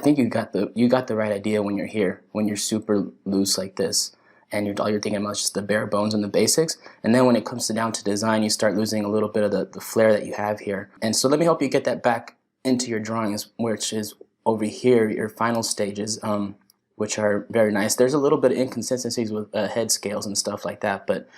think you got the right idea when you're here, when you're super loose like this, and all you're thinking about is just the bare bones and the basics. And then when it comes down to design, you start losing a little bit of the flair that you have here. And so let me help you get that back into your drawings, which is over here, your final stages, which are very nice. There's a little bit of inconsistencies with head scales and stuff like that, but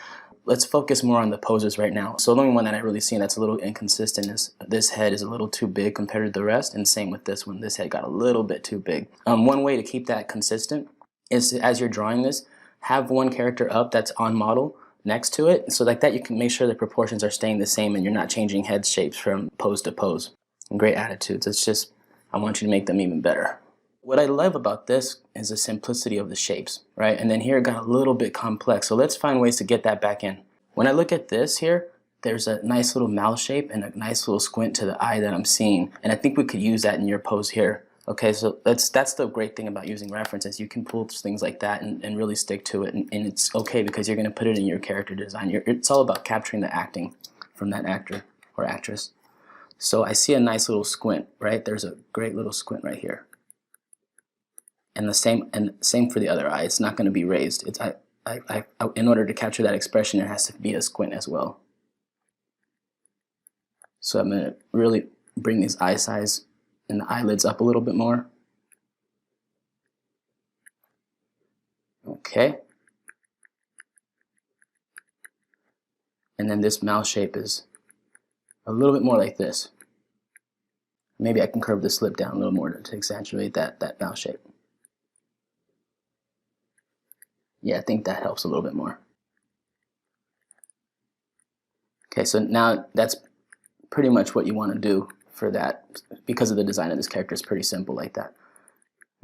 let's focus more on the poses right now. So the only one that I really see that's a little inconsistent is this head is a little too big compared to the rest, and same with this one. This head got a little bit too big. One way to keep that consistent is to, as you're drawing this, have one character up that's on model next to it, so like that you can make sure the proportions are staying the same and you're not changing head shapes from pose to pose. And great attitudes. It's just, I want you to make them even better. What I love about this is the simplicity of the shapes, right? And then here it got a little bit complex, so let's find ways to get that back in. When I look at this here, there's a nice little mouth shape and a nice little squint to the eye that I'm seeing, and I think we could use that in your pose here. Okay, so that's the great thing about using references. You can pull things like that and really stick to it, and it's okay because you're going to put it in your character design. It's all about capturing the acting from that actor or actress. So I see a nice little squint, right? There's a great little squint right here. And the same for the other eye. It's not going to be raised. It's in order to capture that expression, it has to be a squint as well. So I'm going to really bring these eye size and the eyelids up a little bit more. Okay. And then this mouth shape is a little bit more like this. Maybe I can curve this lip down a little more to accentuate that mouth shape. Yeah, I think that helps a little bit more. Okay, so now that's pretty much what you want to do for that, because of the design of this character is pretty simple like that.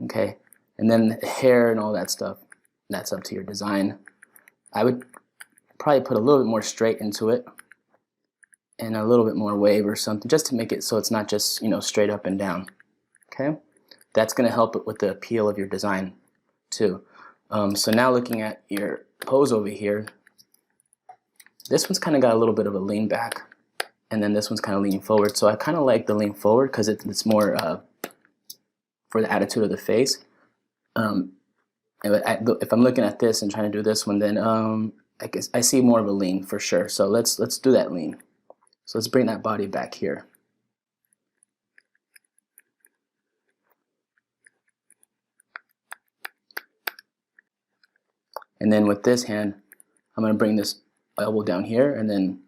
Okay, and then the hair and all that stuff, that's up to your design. I would probably put a little bit more straight into it and a little bit more wave or something, just to make it so it's not just, you know, straight up and down. Okay, that's going to help it with the appeal of your design too. So now looking at your pose over here, this one's kind of got a little bit of a lean back, and then this one's kind of leaning forward. So I kind of like the lean forward because it's more for the attitude of the face. If I'm looking at this and trying to do this one, then I guess I see more of a lean for sure. So let's do that lean. So let's bring that body back here. And then with this hand, I'm going to bring this elbow down here and then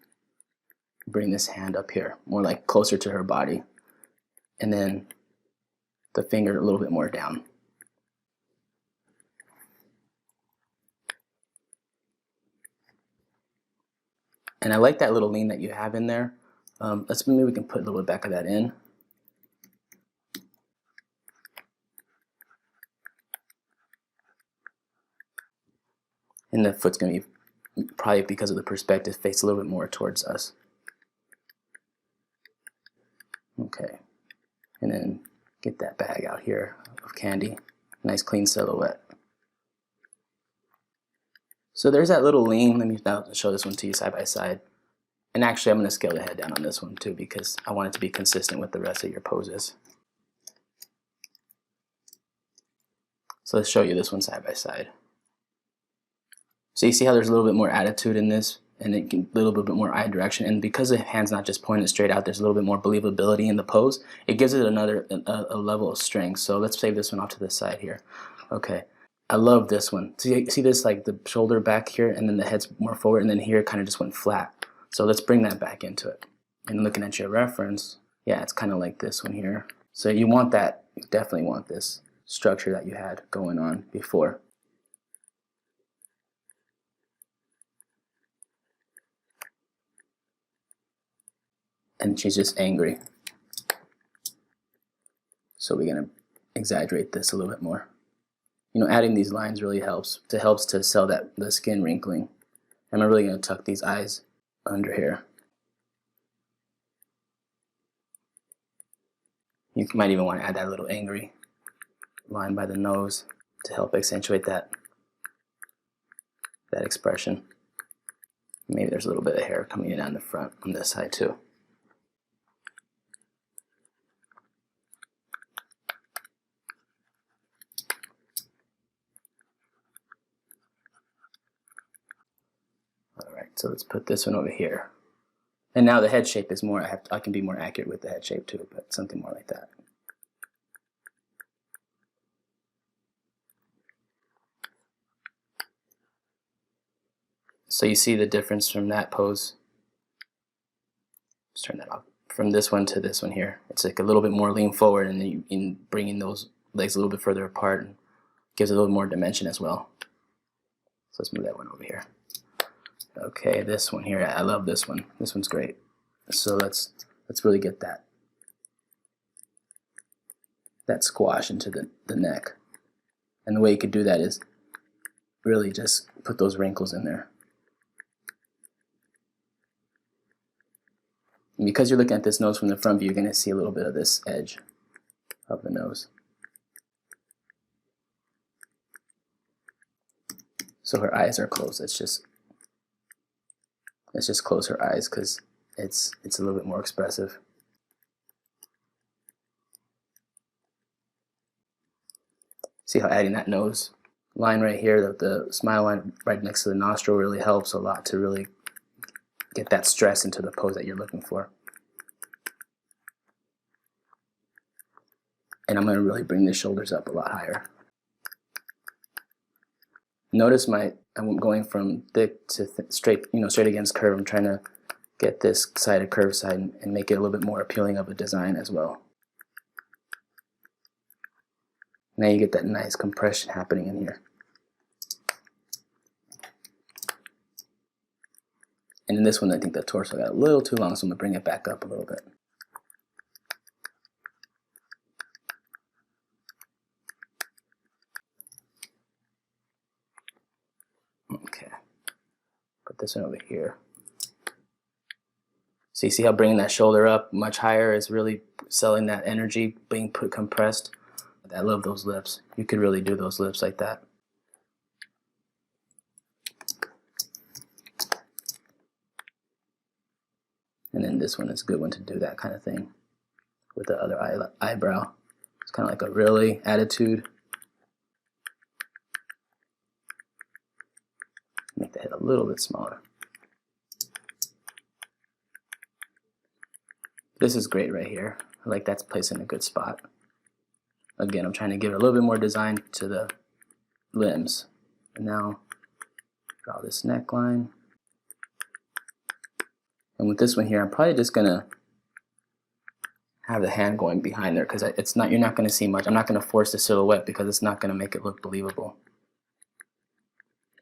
bring this hand up here, more like closer to her body. And then the finger a little bit more down. And I like that little lean that you have in there. Maybe we can put a little bit back of that in. And the foot's going to be, probably because of the perspective, face a little bit more towards us. Okay. And then get that bag out here of candy. Nice clean silhouette. So there's that little lean. Let me now show this one to you side by side. And actually I'm going to scale the head down on this one too because I want it to be consistent with the rest of your poses. So let's show you this one side by side. So you see how there's a little bit more attitude in this, and a little bit more eye direction, and because the hand's not just pointed straight out, there's a little bit more believability in the pose. It gives it a level of strength. So let's save this one off to the side here. Okay, I love this one. See this, like the shoulder back here, and then the head's more forward, and then here it kind of just went flat. So let's bring that back into it. And looking at your reference, yeah, it's kind of like this one here. So you want that, you definitely want this structure that you had going on before. And she's just angry. So we're going to exaggerate this a little bit more. You know, adding these lines really helps to sell that the skin wrinkling. And I'm really going to tuck these eyes under here. You might even want to add that little angry line by the nose to help accentuate that expression. Maybe there's a little bit of hair coming in down the front on this side too. So let's put this one over here. And now the head shape is more, I can be more accurate with the head shape too, but something more like that. So you see the difference from that pose. Let's turn that off. From this one to this one here. It's like a little bit more lean forward, and then in bringing those legs a little bit further apart and gives a little more dimension as well. So let's move that one over here. Okay, this one here, I love this one. This one's great. So let's really get that squash into the neck. And the way you could do that is really just put those wrinkles in there. And because you're looking at this nose from the front view, you're going to see a little bit of this edge of the nose. So her eyes are closed. Let's just close her eyes because it's a little bit more expressive. See how adding that nose line right here, the smile line right next to the nostril, really helps a lot to really get that stress into the pose that you're looking for. And I'm going to really bring the shoulders up a lot higher. Notice I'm going from thick to straight, straight against curve. I'm trying to get this side a curved side and make it a little bit more appealing of a design as well. Now you get that nice compression happening in here. And in this one, I think the torso got a little too long, so I'm going to bring it back up a little bit. Okay, put this one over here. So you see how bringing that shoulder up much higher is really selling that energy being compressed. I love those lips. You could really do those lips like that. And then this one is a good one to do that kind of thing with the other eyebrow. It's kind of like a really attitude. Make the head a little bit smaller. This is great right here. I like that's placed in a good spot. Again, I'm trying to give it a little bit more design to the limbs. And now draw this neckline. And with this one here, I'm probably just gonna have the hand going behind there because you're not gonna see much. I'm not gonna force the silhouette because it's not gonna make it look believable.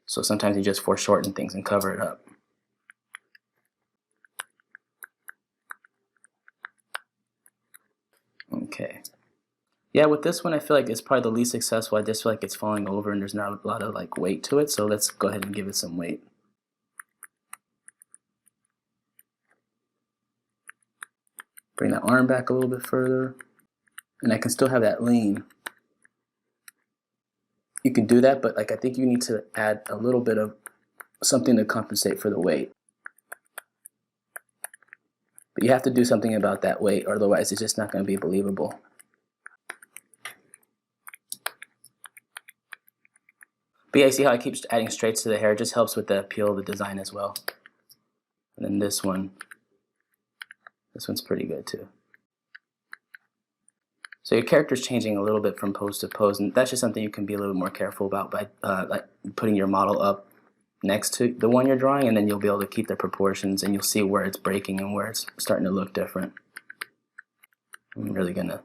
So sometimes you just foreshorten things and cover it up. Okay. Yeah, with this one, I feel like it's probably the least successful. I just feel like it's falling over and there's not a lot of weight to it. So let's go ahead and give it some weight. Bring that arm back a little bit further. And I can still have that lean. You can do that, but I think you need to add a little bit of something to compensate for the weight. But you have to do something about that weight, or otherwise it's just not going to be believable. But yeah, you see how I keep adding straights to the hair? It just helps with the appeal of the design as well. And then this one's pretty good too. So your character's changing a little bit from pose to pose, and that's just something you can be a little more careful about by putting your model up next to the one you're drawing, and then you'll be able to keep the proportions and you'll see where it's breaking and where it's starting to look different. I'm really gonna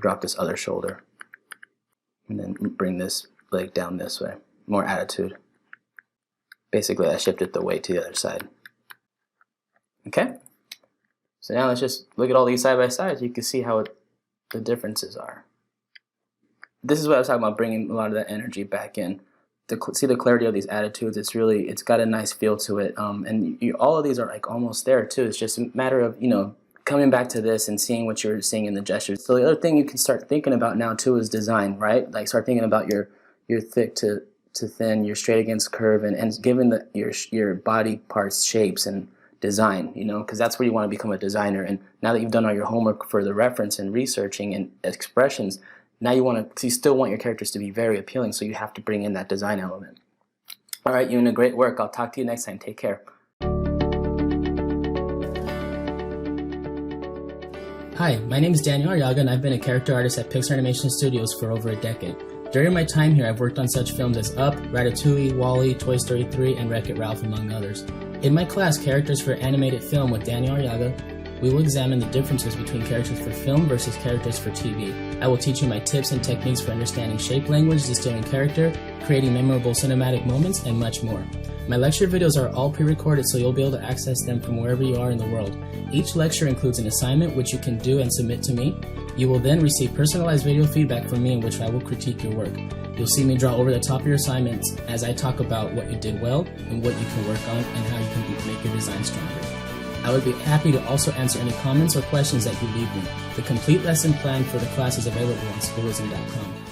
drop this other shoulder and then bring this leg down this way. More attitude. Basically, I shifted the weight to the other side. Okay? So now let's just look at all these side by side so you can see how the differences are. This is what I was talking about, bringing a lot of that energy back in. To see the clarity of these attitudes, it's got a nice feel to it. And all of these are almost there too. It's just a matter of, coming back to this and seeing what you're seeing in the gestures. So the other thing you can start thinking about now too is design, right? Start thinking about your thick to thin, your straight against curve, and giving your body parts shapes and design, because that's where you want to become a designer. And now that you've done all your homework for the reference and researching and expressions, now you still want your characters to be very appealing, so you have to bring in that design element. All right, you're doing great work. I'll talk to you next time. Take care. Hi, my name is Daniel Arriaga, and I've been a character artist at Pixar Animation Studios for over a decade. During my time here, I've worked on such films as Up, Ratatouille, WALL-E, Toy Story 3, and Wreck-It Ralph, among others. In my class, Characters for Animated Film with Daniel Arriaga, we will examine the differences between characters for film versus characters for TV. I will teach you my tips and techniques for understanding shape language, distilling character, creating memorable cinematic moments, and much more. My lecture videos are all pre-recorded, so you'll be able to access them from wherever you are in the world. Each lecture includes an assignment which you can do and submit to me. You will then receive personalized video feedback from me in which I will critique your work. You'll see me draw over the top of your assignments as I talk about what you did well and what you can work on and how you can make your design stronger. I would be happy to also answer any comments or questions that you leave me. The complete lesson plan for the class is available on schoolism.com.